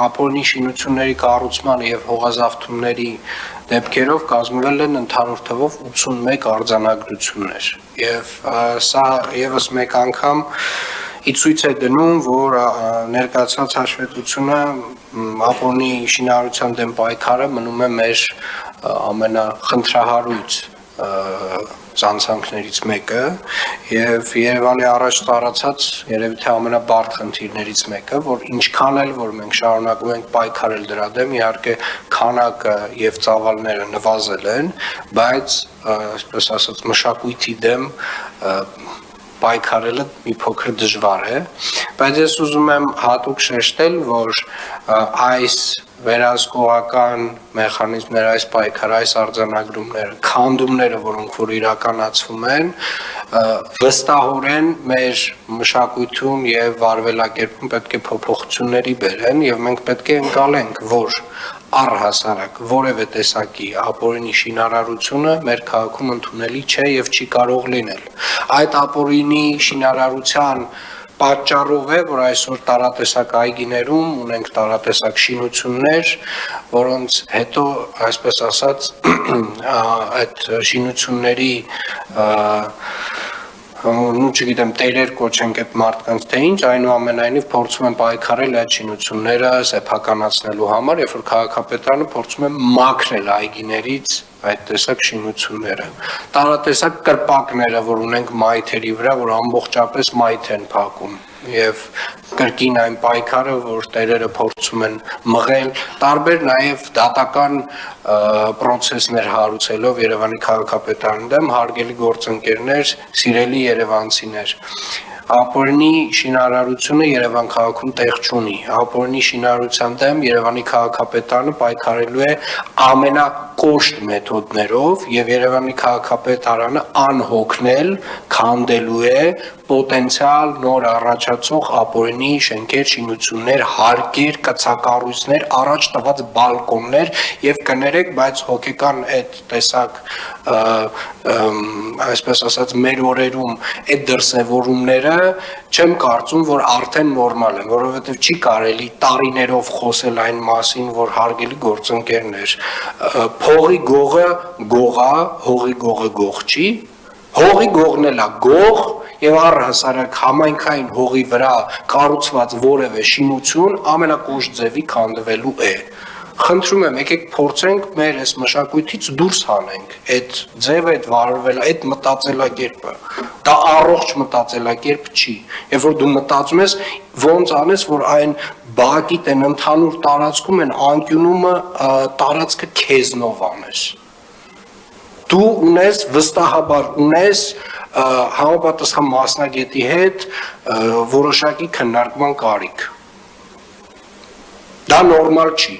ապօրինի շինությունների կառուցման և հողազավթումների դեպքերով կազմվել են ընդհանուր թվով 81 արձանագրություններ և սա ևս մեկ անգամ ի ցույց է դնում, որ ներկայացված հաշվետվությունը ապօրինի շինարարության դեմ պայքարը մնում է մեր ամենախնդրահարույց ծանցանքներից մեկը և Երևանի առաջ տարածած երևի թե ամենաբարդ խնդիրներից մեկը, որ ինչքան էլ որ մենք շարունակում ենք պայքարել դրա դեմ, իհարկե քանակը և ծավալները նվազել են, բայց այսպես ասած մշակույթի դեմ պայքարելը մի փոքր դժվար է, բայց ես ուզում եմ հատուկ շեշտել, որ այս վերահսկողական մեխանիզմները, այս պայքարը, այս արձանագրումները, քանդումները, որոնք որ իրականացվում են, վստահորեն մեր մշակույթում և վարվելակերպում պետք է փոփոխությունների բերեն և մենք պետք է ընկալենք, որ առհասարակ որևէ տեսակի ապօրինի շինարարությունը մեր քաղաքում ընդունելի չէ և չի կարող լինել։ Այդ ապօրինի շինարարության պատճառով է, որ այսօր տարատեսակ այգիներում ունենք տարատեսակ շինություններ, որոնց հետո, այսպես ասած, այդ շինությունների չգիտեմ տերեր կոչենք այդ մարդկանց թե ինչ, այնուամենայնիվ փորձում են պայքարել այդ շինությունները սեփականացնելու համար, երբ որ քաղաքապետարանը փորձում է մաքրել այգիներից այդ տեսակ շինությունները։ Տարատեսակ կրպակները, որ ունենք մայթերի վրա, որ ամբողջապես մայթ են փակում և կրկին այն պայքարը, որ տերերը փորձում են մղել, տարբեր նաև դատական պրոցեսներ հարուցելով Երևանի քաղաքապետարանի դեմ, հարգելի գործընկերներ, սիրելի երևանցիներ, ապօրինի շինարարությունը Երևան քաղաքում տեղ չունի, ապօրինի շինարարության դեմ Երևանի քաղաքապետարանը պայքարելու է ամենակոշտ մեթոդներով և Երևանի քաղաքապետարանը անհոգնել քանդելու է պոտենցիալ նոր առաջացող ապօրինի շենքեր, շինություններ, հարկեր, կցակառույցներ, առաջ տված բալկոններ և կներեք, բայց հոգեկան այդ տեսակ այսպես ասած մեր օրերում այդ դրսևորումները չեմ կարծում, որ արդեն նորմալ են, որովհետև չի կարելի տարիներով խոսել այն մասին, որ հարգելի գործընկերներ, փողի գողը գող է, հողի գողը գող չի, հողի գողն էլ է գող և առհասարակ համայնքային հողի վրա կառուցված որևէ շինություն ամենակոշտ ձևի քանդվելու է։ Խնդրում եմ, եկեք փորձենք մեր այս մշակույթից դուրս հանենք այդ ձևը, այդ վարվելը, այդ մտածելակերպը։ Դա առողջ մտածելակերպ չի։ Երբ որ դու մտածում ես, ոնց անես, որ այն բակիդ են ընդհանուր տարածքում են անկյունումը տարածքը քեզնով անես։ Դու ունես, վստահաբար ունես համապատասխան մասնագետի հետ որոշակի քննարկման կարիք։ Դա նորմալ չի։